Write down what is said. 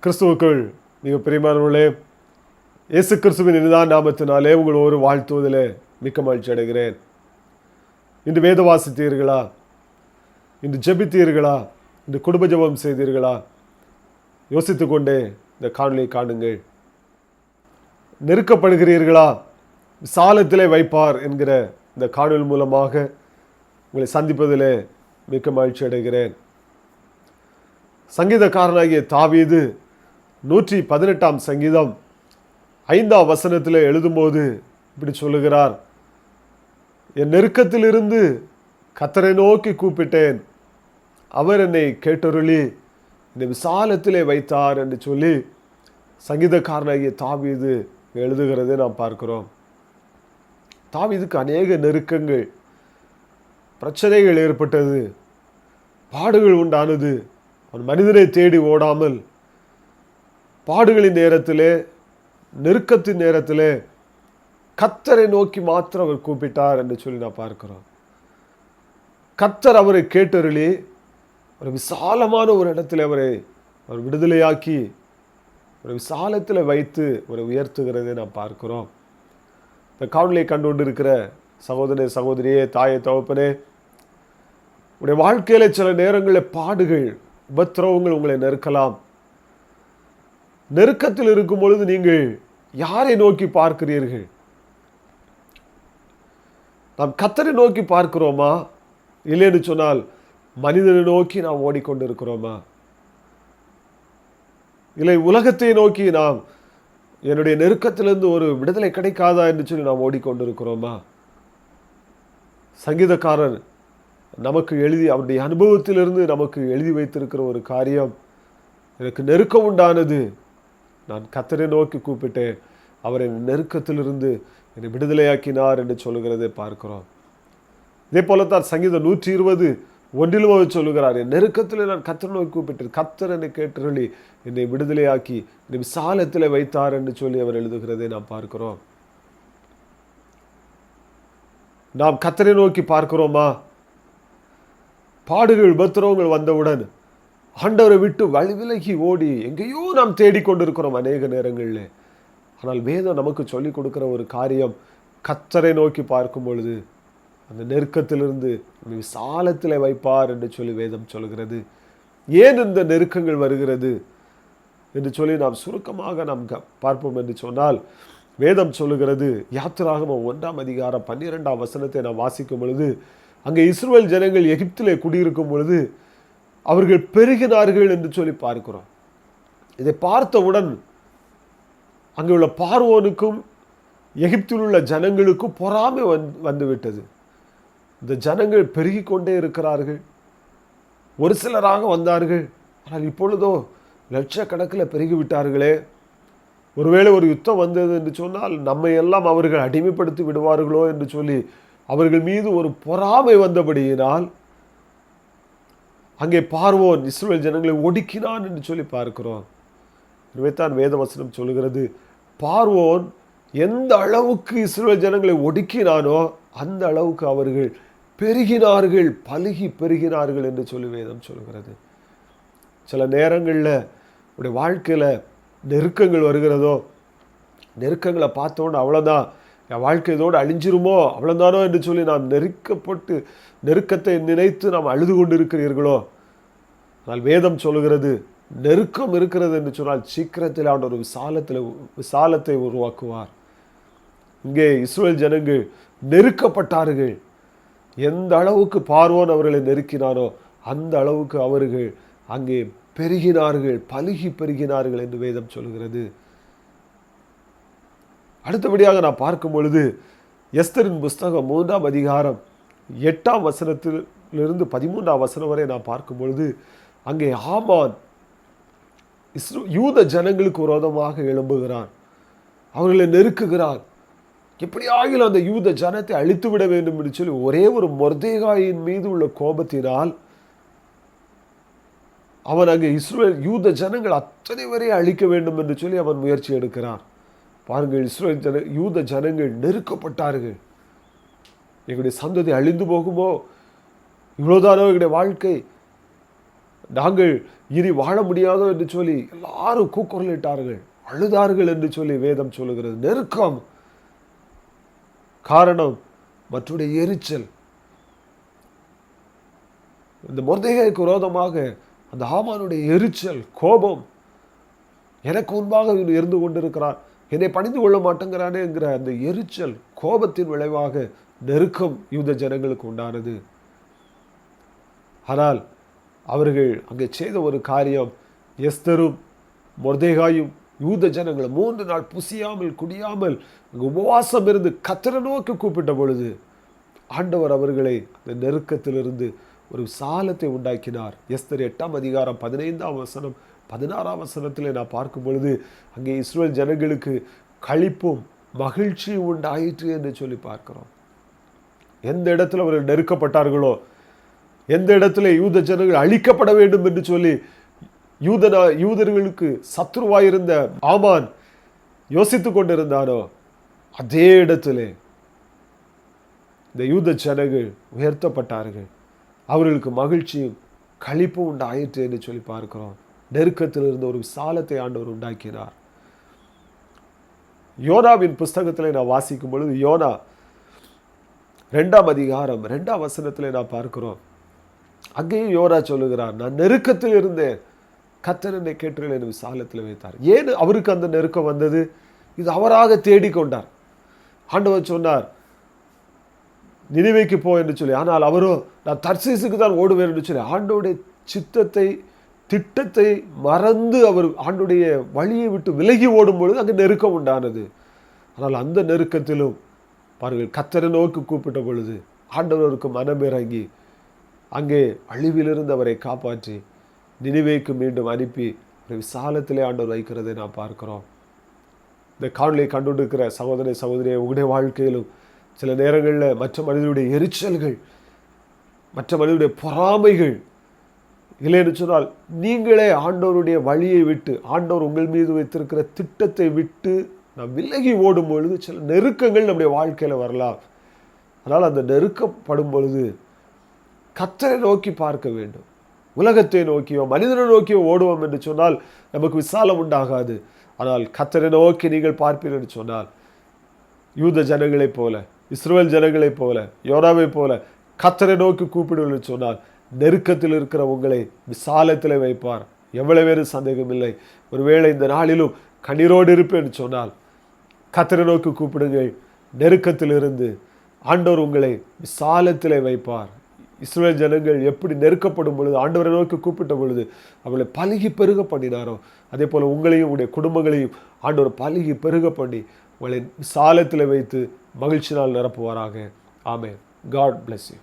கிறிஸ்துவுக்குள் மிக பிரியமானவர்களே, இயேசு கிறிஸ்துவின் இனிதான நாமத்தினாலே உங்கள் ஒரு வாழ்த்துவதிலே மிக்க மகிழ்ச்சி அடைகிறேன். இன்று வேத வாசித்தீர்களா? இன்று ஜெபித்தீர்களா? இன்று குடும்ப ஜெபம் செய்தீர்களா? யோசித்து கொண்டே இந்த காணொலியை காணுங்கள். நெருக்கப்படுகிறீர்களா? விசாலத்திலே வைப்பார் என்கிற இந்த காணொலி மூலமாக உங்களை சந்திப்பதிலே மிக்க மகிழ்ச்சி அடைகிறேன். சங்கீதக்காரனாகிய தாவீது 118 சங்கீதம் 5 வசனத்தில் எழுதும்போது இப்படி சொல்லுகிறார்: என் நெருக்கத்திலிருந்து கர்த்தரை நோக்கி கூப்பிட்டேன், அவர் என்னை கேட்டருளி என்னை விசாலத்திலே வைத்தார் என்று சொல்லி சங்கீதக்காரனாகிய தாவீது எழுதுகிறதை நாம் பார்க்கிறோம். தாவீதுக்கு அநேக நெருக்கங்கள், பிரச்சனைகள் ஏற்பட்டது, பாடுகள் உண்டானது. அவன் மனிதனை தேடி ஓடாமல் பாடுகளின் நேரத்திலே, நெருக்கத்தின் நேரத்திலே கர்த்தரை நோக்கி மாத்திரம் அவர் கூப்பிட்டார் என்று சொல்லி நான் பார்க்கிறோம். கர்த்தர் அவரை கேட்டருளி ஒரு விசாலமான ஒரு இடத்துல அவர் விடுதலையாக்கி ஒரு விசாலத்தில் வைத்து ஒரு உயர்த்துகிறதை நாம் பார்க்கிறோம். இந்த காணொலியை கண்டு கொண்டு இருக்கிற சகோதரனே, சகோதரியே, தாயே, தகப்பனே, உடைய வாழ்க்கையில சில நேரங்களில் பாடுகள், உபத்திரவங்கள் உங்களை நெருக்கலாம். நெருக்கத்தில் இருக்கும் பொழுது நீங்கள் யாரை நோக்கி பார்க்கிறீர்கள்? நாம் கர்த்தரை நோக்கி பார்க்கிறோமா? இல்லைன்னு சொன்னால் மனிதனை நோக்கி நாம் ஓடிக்கொண்டு இருக்கிறோமா? இல்லை உலகத்தை நோக்கி நாம் என்னுடைய நெருக்கத்திலிருந்து ஒரு விடுதலை கிடைக்காதா என்று சொல்லி நாம் ஓடிக்கொண்டு இருக்கிறோமா? சங்கீதக்காரன் நமக்கு எழுதி, அவருடைய அனுபவத்திலிருந்து நமக்கு எழுதி வைத்திருக்கிற ஒரு காரியம், எனக்கு நெருக்கம் உண்டானது, நான் கர்த்தரை நோக்கி கூப்பிட்டேன், அவர் என் நெருக்கத்திலிருந்து என்னை விடுதலையாக்கினார் என்று சொல்லுகிறதை பார்க்கிறோம். இதே போலத்தான் சங்கீதம் 120:1 அவர் சொல்லுகிறார், என் நெருக்கத்தில் நான் கர்த்தரை நோக்கி கூப்பிட்டேன், கர்த்தர் என்னை கேட்டருளி என்னை விடுதலையாக்கி என்னை விசாலத்தில் வைத்தார் என்று சொல்லி அவர் எழுதுகிறதை நாம் பார்க்கிறோம். நாம் கர்த்தரை நோக்கி பார்க்கிறோமா? பாடுகள், உபத்திரவங்கள் வந்தவுடன் ஆண்டவரை விட்டு வழி விலகி ஓடி எங்கேயோ நாம் தேடிக்கொண்டிருக்கிறோம் அநேக நேரங்களில். ஆனால் வேதம் நமக்கு சொல்லிக் கொடுக்கிற ஒரு காரியம், கர்த்தரை நோக்கி பார்க்கும் பொழுது அந்த நெருக்கத்திலிருந்து விசாலத்தில் வைப்பார் என்று சொல்லி வேதம் சொல்கிறது. ஏன் இந்த நெருக்கங்கள் வருகிறது என்று சொல்லி நாம் சுருக்கமாக நாம் பார்ப்போம் என்று சொன்னால், வேதம் சொல்லுகிறது, யாத்திராகமம் 1 வசனத்தை நாம் வாசிக்கும் பொழுது, அங்கே இஸ்ரவேல் ஜனங்கள் எகிப்திலே குடியிருக்கும் பொழுது அவர்கள் பெருகினார்கள் என்று சொல்லி பார்க்கிறோம். இதை பார்த்தவுடன் அங்கே உள்ள பார்வோனுக்கும் எகிப்தில் உள்ள ஜனங்களுக்கும் பொறாமை வந்துவிட்டது. இந்த ஜனங்கள் பெருகி கொண்டே இருக்கிறார்கள், ஒரு சிலராக வந்தார்கள், ஆனால் இப்பொழுதோ லட்சக்கணக்கில் பெருகிவிட்டார்களே, ஒருவேளை ஒரு யுத்தம் வந்தது என்று சொன்னால் நம்மை எல்லாம் அவர்கள் அடிமைப்படுத்தி விடுவார்களோ என்று சொல்லி அவர்கள் மீது ஒரு பொறாமை வந்தபடியினால் அங்கே பார்வோன் இஸ்ரவேல் ஜனங்களை ஒடுக்கினான் என்று சொல்லி பார்க்கிறோம். இதுதான் வேதவசனம் சொல்லுகிறது, பார்வோன் எந்த அளவுக்கு இஸ்ரவேல் ஜனங்களை ஒடுக்கினானோ அந்த அளவுக்கு அவர்கள் பெருகினார்கள், பலுகி பெருகினார்கள் என்று சொல்லி வேதம் சொல்லுகிறது. சில நேரங்களில் உடைய வாழ்க்கையில் நெருக்கங்கள் வருகிறதோ, நெருக்கங்களை பார்த்தோன்னு அவ்வளோதான், என் வாழ்க்கை இதோடு அழிஞ்சிருமோ, அவ்வளோதானோ என்று சொல்லி நாம் நெருக்கப்பட்டு நெருக்கத்தை நினைத்து நாம் அழுது கொண்டு இருக்கிறீர்களோ, ஆனால் வேதம் சொல்லுகிறது, நெருக்கம் இருக்கிறது என்று சொன்னால் சீக்கிரத்தில் அவன் ஒரு விசாலத்தை உருவாக்குவார். இங்கே இஸ்ரவேல் ஜனங்கள் நெருக்கப்பட்டார்கள். எந்த அளவுக்கு பார்வோன் அவர்களை நெருக்கினானோ அந்த அளவுக்கு அவர்கள் அங்கே பெருகினார்கள், பலுகி பெருகினார்கள் என்று வேதம் சொல்லுகிறது. அடுத்தபடியாக நான் பார்க்கும் பொழுது எஸ்தரின் புஸ்தகம் 3 வசனத்திலிருந்து 13 வசனம் வரை நான் பார்க்கும் பொழுது அங்கே ஆமான் யூத ஜனங்களுக்கு விரோதமாக எழும்புகிறான், அவர்களை நெருக்குகிறான். எப்படியாகிலும் அந்த யூத ஜனத்தை அழித்து விட வேண்டும் என்று சொல்லி ஒரே ஒரு மொர்தெகாயின் மீது உள்ள கோபத்தினால் அவன் அங்கே யூத ஜனங்கள் அத்தனை வரை அழிக்க வேண்டும் என்று சொல்லி அவன் முயற்சி எடுக்கிறான். பாருங்கள், யூத ஜனங்கள் நெருக்கப்பட்டார்கள். எங்களுடைய சந்ததி அழிந்து போகுமோ, இவ்வளோதானோ எங்களுடைய வாழ்க்கை, நாங்கள் இனி வாழ முடியாதோ என்று சொல்லி எல்லாரும் கூக்குரலிட்டார்கள், அழுதார்கள் என்று சொல்லி வேதம் சொல்லுகிறது. நெருக்கம், காரணம் மற்றவருடைய எரிச்சல். இந்த மொர்தெகாய்க்கு விரோதமாக அந்த ஹாமானுடைய எரிச்சல், கோபம், எனக்கு முன்பாக இருந்து கொண்டிருக்கிறார், என்னை பணிந்து கொள்ள மாட்டேங்கிறானே என்கிற அந்த எரிச்சல், கோபத்தின் விளைவாக நெருக்கம் யூத ஜனங்களுக்கு உண்டானது. ஆனால் அவர்கள் அங்கே செய்த ஒரு காரியம், எஸ்தரும் மொர்தெகாயும் யூத ஜனங்களை 3 நாள் புசியாமல் குடியாமல் அங்கே உபவாசம் இருந்து கர்த்தரை நோக்கி கூப்பிட்ட பொழுது ஆண்டவர் அவர்களை அந்த நெருக்கத்திலிருந்து ஒரு சாலத்தை உண்டாக்கினார். எஸ்தர் 8ஆம் அதிகாரம் 15ஆம் வசனம் 16ஆம் வசனத்தில் நான் பார்க்கும் பொழுது அங்கே இஸ்ரவேல் ஜனங்களுக்கு களிப்பும் மகிழ்ச்சியும் உண்டாயிற்று என்று சொல்லி பார்க்கிறோம். எந்த இடத்துல அவர்கள் நெருக்கப்பட்டார்களோ, எந்த இடத்துல யூத ஜனங்கள் அழிக்கப்பட வேண்டும் என்று சொல்லி யூதர்களுக்கு சத்ருவாயிருந்த ஆமான் யோசித்து கொண்டிருந்தானோ, அதே இடத்திலே இந்த யூத ஜனங்கள் உயர்த்தப்பட்டார்கள். அவர்களுக்கு மகிழ்ச்சியும் களிப்பும் உண்டாயிற்று என்று சொல்லி பார்க்கிறோம். நெருக்கத்தில் இருந்த ஒரு சாலத்தை ஆண்டவர் உண்டாக்கினார். யோனாவின் புஸ்தகத்தில் நான் வாசிக்கும் பொழுது யோனா 2ஆம் அதிகாரம் 2ஆம் வசனத்தில் நான் பார்க்கிறோம். அங்கேயும் யோனா சொல்லுகிறார், நான் நெருக்கத்தில் இருந்தேன், கர்த்தர் என்னை கேட்டு எனக்கு சாலத்தில் வைத்தார். ஏன் அவருக்கு அந்த நெருக்கம் வந்தது? இது அவராக தேடிக்கொண்டார். ஆண்டவர் சொன்னார் நினிவேக்கு போ என்று சொல்லி, ஆனால் அவரோ நான் தர்சீசுக்கு தான் ஓடுவேன் என்று சொல்லி ஆண்டோடைய சித்தத்தை திட்டத்தை மறந்து அவர் ஆண்டுடைய வழியை விட்டு விலகி ஓடும் பொழுது அங்கே நெருக்கம் உண்டானது. ஆனால் அந்த நெருக்கத்திலும் பாருங்கள், கர்த்தரை நோக்கி கூப்பிட்ட பொழுது ஆண்டவருக்கு மனமிறங்கி அங்கே அழிவிலிருந்து அவரை காப்பாற்றி நினிவேக்கு மீண்டும் அனுப்பி விசாலத்திலே ஆண்டவர் வைக்கிறதை நாம் பார்க்கிறோம். இந்த காணொலியை கண்டுண்டிருக்கிற சகோதர சகோதரியை, உங்களுடைய வாழ்க்கையிலும் சில நேரங்களில் மற்ற மனிதனுடைய எரிச்சல்கள், மற்ற மனிதனுடைய பொறாமைகள் இல்லைன்னு சொன்னால் நீங்களே ஆண்டவருடைய வழியை விட்டு, ஆண்டவர் உங்கள் மீது வைத்திருக்கிற திட்டத்தை விட்டு நாம் விலகி ஓடும் பொழுது சில நெருக்கங்கள் நம்முடைய வாழ்க்கையில் வரலாம். அதனால் அந்த நெருக்கப்படும் பொழுது கர்த்தரை நோக்கி பார்க்க வேண்டும். உலகத்தை நோக்கியோ மனிதனை நோக்கியோ ஓடுவோம் என்று சொன்னால் நமக்கு விசாலம் உண்டாகாது. ஆனால் கர்த்தரை நோக்கி நீங்கள் பார்ப்பீர்கள் என்று சொன்னால் யூத ஜனங்களைப் போல, இஸ்ரவேல் ஜனங்களைப் போல, யோனாவை போல கர்த்தரை நோக்கி கூப்பிடுவது சொன்னால் நெருக்கத்தில் இருக்கிற உங்களை விசாலத்தில் வைப்பார். எவ்வளவு பேரும் சந்தேகம் இல்லை. ஒருவேளை இந்த நாளிலும் கண்ணீரோடு இருப்பேன்னு சொன்னால் கர்த்தரை நோக்கி கூப்பிடுங்கள். நெருக்கத்தில் இருந்து ஆண்டவர் உங்களை விசாலத்தில் வைப்பார். இஸ்ரவேல் ஜனங்கள் எப்படி நெருக்கப்படும் பொழுது ஆண்டவரை நோக்கி கூப்பிட்ட பொழுது அவளை பலுகி பெருக பண்ணினாரோ, அதே போல் உங்களையும் உங்களுடைய குடும்பங்களையும் ஆண்டவர் பலுகி பெருக பண்ணி உங்களை விசாலத்தில் வைத்து மகிழ்ச்சினால் நிரப்புவாராக. ஆமென். God bless you.